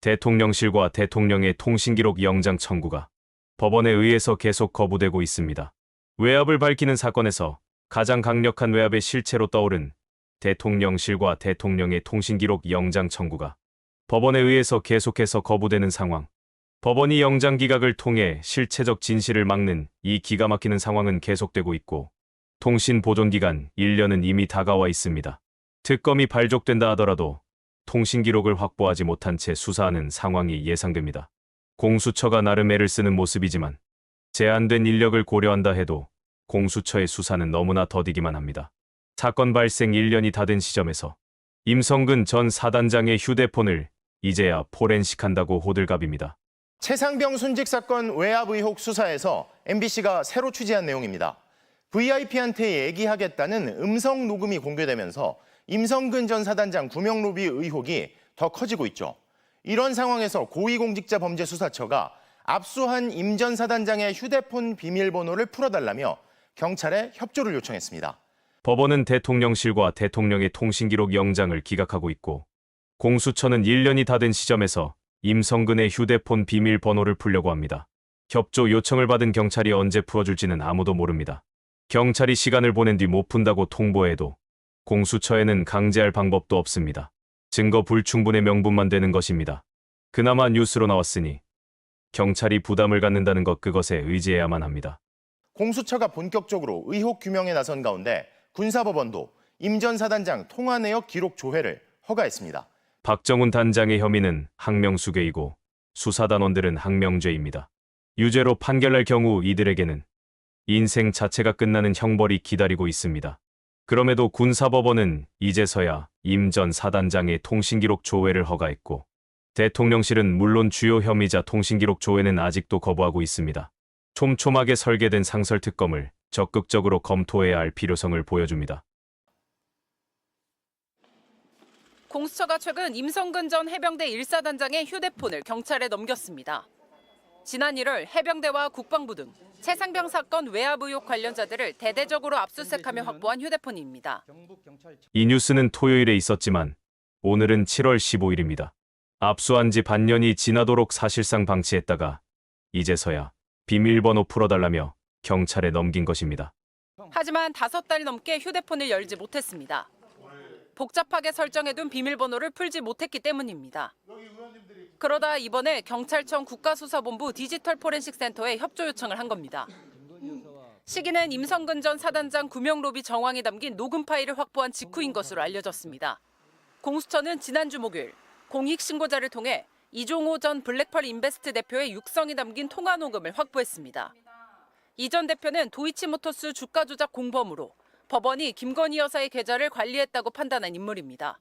대통령실과 대통령의 통신기록 영장 청구가 법원에 의해서 계속 거부되고 있습니다. 외압을 밝히는 사건에서 가장 강력한 외압의 실체로 떠오른 대통령실과 대통령의 통신기록 영장 청구가 법원에 의해서 계속해서 거부되는 상황. 법원이 영장 기각을 통해 실체적 진실을 막는 이 기가 막히는 상황은 계속되고 있고 통신 보존기간 1년은 이미 다가와 있습니다. 특검이 발족된다 하더라도 통신 기록을 확보하지 못한 채 수사하는 상황이 예상됩니다. 공수처가 나름 애를 쓰는 모습이지만 제한된 인력을 고려한다 해도 공수처의 수사는 너무나 더디기만 합니다. 사건 발생 1년이 다 된 시점에서 임성근 전 사단장의 휴대폰을 이제야 포렌식한다고 호들갑입니다. 최상병 순직 사건 외압 의혹 수사에서 MBC가 새로 취재한 내용입니다. VIP한테 얘기하겠다는 음성 녹음이 공개되면서 임성근 전 사단장 구명 로비 의혹이 더 커지고 있죠. 이런 상황에서 고위공직자범죄수사처가 압수한 임 전 사단장의 휴대폰 비밀번호를 풀어달라며 경찰에 협조를 요청했습니다. 법원은 대통령실과 대통령의 통신기록 영장을 기각하고 있고 공수처는 1년이 다 된 시점에서 임성근의 휴대폰 비밀번호를 풀려고 합니다. 협조 요청을 받은 경찰이 언제 풀어줄지는 아무도 모릅니다. 경찰이 시간을 보낸 뒤 못 푼다고 통보해도 공수처에는 강제할 방법도 없습니다. 증거 불충분의 명분만 되는 것입니다. 그나마 뉴스로 나왔으니 경찰이 부담을 갖는다는 것 그것에 의지해야만 합니다. 공수처가 본격적으로 의혹 규명에 나선 가운데 군사법원도 임 전 사단장 통화 내역 기록 조회를 허가했습니다. 박정훈 단장의 혐의는 항명수괴이고 수사단원들은 항명죄입니다. 유죄로 판결날 경우 이들에게는 인생 자체가 끝나는 형벌이 기다리고 있습니다. 그럼에도 군사법원은 이제서야 임 전 사단장의 통신기록 조회를 허가했고 대통령실은 물론 주요 혐의자 통신기록 조회는 아직도 거부하고 있습니다. 촘촘하게 설계된 상설특검을 적극적으로 검토해야 할 필요성을 보여줍니다. 공수처가 최근 임성근 전 해병대 1사단장의 휴대폰을 경찰에 넘겼습니다. 지난 1월 해병대와 국방부 등 최상병 사건 외압 의혹 관련자들을 대대적으로 압수수색하며 확보한 휴대폰입니다. 이 뉴스는 토요일에 있었지만 오늘은 7월 15일입니다. 압수한 지 반년이 지나도록 사실상 방치했다가 이제서야 비밀번호 풀어달라며 경찰에 넘긴 것입니다. 하지만 5달 넘게 휴대폰을 열지 못했습니다. 복잡하게 설정해둔 비밀번호를 풀지 못했기 때문입니다. 그러다 이번에 경찰청 국가수사본부 디지털 포렌식 센터에 협조 요청을 한 겁니다. 시기는 임성근 전 사단장 구명 로비 정황이 담긴 녹음 파일을 확보한 직후인 것으로 알려졌습니다. 공수처는 지난주 목요일 공익신고자를 통해 이종호 전 블랙펄 인베스트 대표의 육성이 담긴 통화 녹음을 확보했습니다. 이 전 대표는 도이치모터스 주가 조작 공범으로 법원이 김건희 여사의 계좌를 관리했다고 판단한 인물입니다.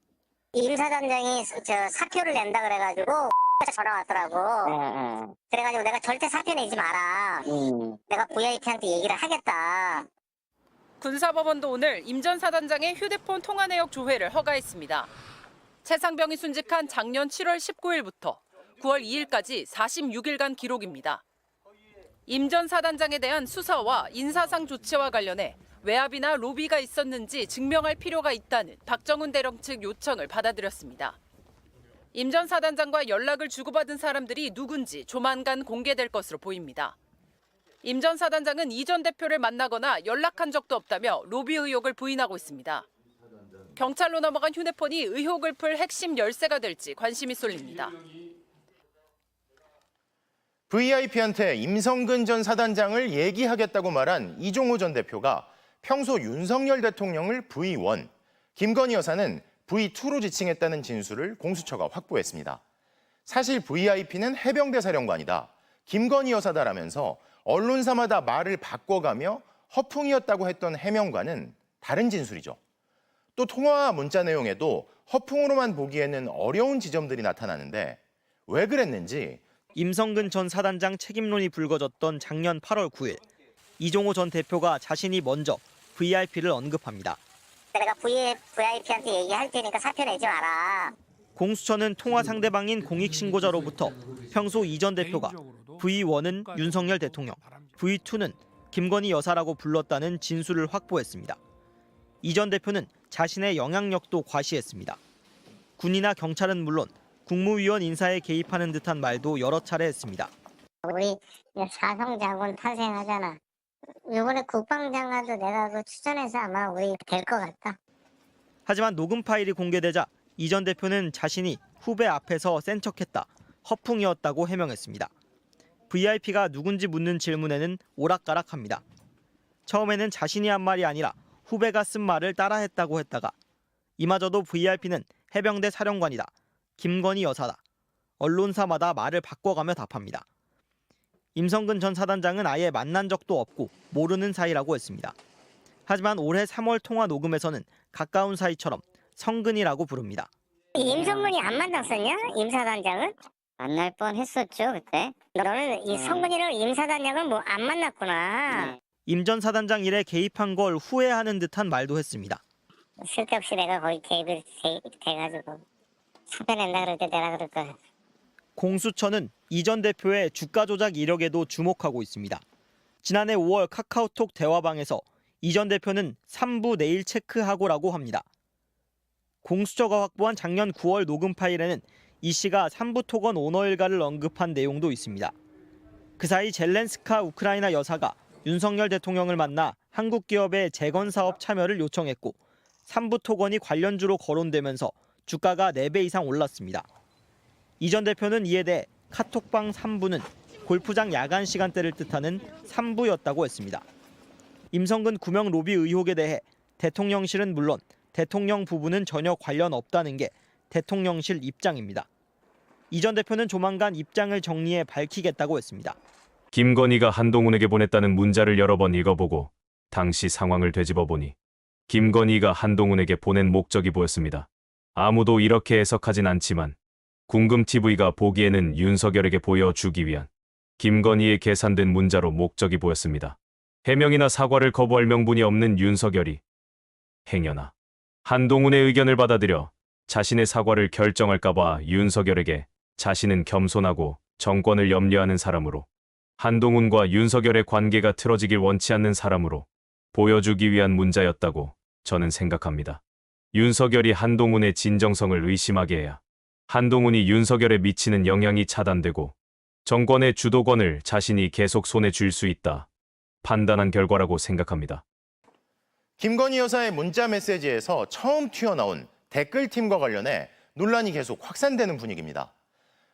임 사단장이 사표를 낸다 그래가지고 전화 왔더라고. 그래가지고 내가 절대 사표 내지 마라. 내가 VIP한테 얘기를 하겠다. 군사법원도 오늘 임 전 사단장의 휴대폰 통화 내역 조회를 허가했습니다. 최상병이 순직한 작년 7월 19일부터 9월 2일까지 46일간 기록입니다. 임 전 사단장에 대한 수사와 인사상 조치와 관련해 외압이나 로비가 있었는지 증명할 필요가 있다는 박정훈 대령 측 요청을 받아들였습니다. 임 전 사단장과 연락을 주고받은 사람들이 누군지 조만간 공개될 것으로 보입니다. 임 전 사단장은 이 전 대표를 만나거나 연락한 적도 없다며 로비 의혹을 부인하고 있습니다. 경찰로 넘어간 휴대폰이 의혹을 풀 핵심 열쇠가 될지 관심이 쏠립니다. VIP한테 임성근 전 사단장을 얘기하겠다고 말한 이종호 전 대표가 평소 윤석열 대통령을 V1, 김건희 여사는 V2로 지칭했다는 진술을 공수처가 확보했습니다. 사실 VIP는 해병대 사령관이다, 김건희 여사다라면서 언론사마다 말을 바꿔가며 허풍이었다고 했던 해명과는 다른 진술이죠. 또 통화 문자 내용에도 허풍으로만 보기에는 어려운 지점들이 나타나는데 왜 그랬는지 임성근 전 사단장 책임론이 불거졌던 작년 8월 9일 이종호 전 대표가 자신이 먼저 VIP를 언급합니다. 내가 VIP한테 얘기할 테니까 사표 내지 마라. 공수처는 통화 상대방인 공익신고자로부터 평소 이 전 대표가 V1은 윤석열 대통령, V2는 김건희 여사라고 불렀다는 진술을 확보했습니다. 이 전 대표는 자신의 영향력도 과시했습니다. 군이나 경찰은 물론 국무위원 인사에 개입하는 듯한 말도 여러 차례 했습니다. 우리 사성자군 탄생하잖아. 이번에 국방장관도 내가 추천해서 아마 우리 될 것 같다. 하지만 녹음 파일이 공개되자 이 전 대표는 자신이 후배 앞에서 센 척했다, 허풍이었다고 해명했습니다. VIP가 누군지 묻는 질문에는 오락가락합니다. 처음에는 자신이 한 말이 아니라 후배가 쓴 말을 따라했다고 했다가 이마저도 VIP는 해병대 사령관이다, 김건희 여사다, 언론사마다 말을 바꿔가며 답합니다. 임성근 전 사단장은 아예 만난 적도 없고 모르는 사이라고 했습니다. 하지만 올해 3월 통화 녹음에서는 가까운 사이처럼 성근이라고 부릅니다. 임성근이 안 만났었냐? 임사단장은? 만날 뻔했었죠 그때. 너는 이 성근이랑 임사단장은 뭐 안 만났구나. 임 전 사단장 일에 개입한 걸 후회하는 듯한 말도 했습니다. 쓸데없이 내가 거기 개입이 돼가지고 사표 낸다 그럴 때 내가 그럴 거야. 공수처는 이 전 대표의 주가 조작 이력에도 주목하고 있습니다. 지난해 5월 카카오톡 대화방에서 이 전 대표는 3부 내일 체크하고라고 합니다. 공수처가 확보한 작년 9월 녹음 파일에는 이 씨가 3부 토건 오너 일가를 언급한 내용도 있습니다. 그 사이 젤렌스카 우크라이나 여사가 윤석열 대통령을 만나 한국 기업의 재건 사업 참여를 요청했고 3부 토건이 관련주로 거론되면서 주가가 4배 이상 올랐습니다. 이 전 대표는 이에 대해 카톡방 3부는 골프장 야간 시간대를 뜻하는 3부였다고 했습니다. 임성근 구명 로비 의혹에 대해 대통령실은 물론 대통령 부부는 전혀 관련 없다는 게 대통령실 입장입니다. 이 전 대표는 조만간 입장을 정리해 밝히겠다고 했습니다. 김건희가 한동훈에게 보냈다는 문자를 여러 번 읽어보고 당시 상황을 되짚어보니 김건희가 한동훈에게 보낸 목적이 보였습니다. 아무도 이렇게 해석하진 않지만 궁금TV가 보기에는 윤석열에게 보여주기 위한 김건희의 계산된 문자로 목적이 보였습니다. 해명이나 사과를 거부할 명분이 없는 윤석열이 행여나 한동훈의 의견을 받아들여 자신의 사과를 결정할까봐 윤석열에게 자신은 겸손하고 정권을 염려하는 사람으로 한동훈과 윤석열의 관계가 틀어지길 원치 않는 사람으로 보여주기 위한 문자였다고 저는 생각합니다. 윤석열이 한동훈의 진정성을 의심하게 해야 한동훈이 윤석열에 미치는 영향이 차단되고 정권의 주도권을 자신이 계속 손에 쥘 수 있다 판단한 결과라고 생각합니다. 김건희 여사의 문자 메시지에서 처음 튀어나온 댓글팀과 관련해 논란이 계속 확산되는 분위기입니다.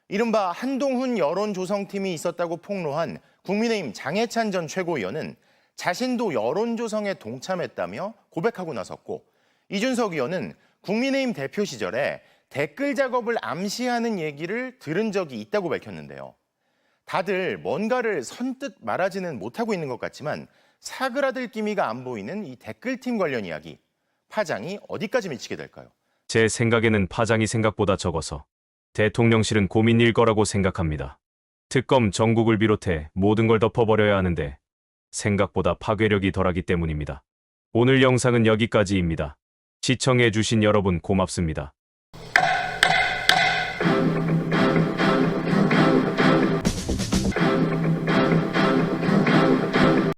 이른바 한동훈 여론조성팀이 있었다고 폭로한 국민의힘 장해찬 전 최고위원은 자신도 여론조성에 동참했다며 고백하고 나섰고, 이준석 의원은 국민의힘 대표 시절에 댓글 작업을 암시하는 얘기를 들은 적이 있다고 밝혔는데요. 다들 뭔가를 선뜻 말하지는 못하고 있는 것 같지만 사그라들 기미가 안 보이는 이 댓글팀 관련 이야기, 파장이 어디까지 미치게 될까요? 제 생각에는 파장이 생각보다 적어서 대통령실은 고민일 거라고 생각합니다. 특검 정국을 비롯해 모든 걸 덮어버려야 하는데 생각보다 파괴력이 덜하기 때문입니다. 오늘 영상은 여기까지입니다. 시청해주신 여러분 고맙습니다.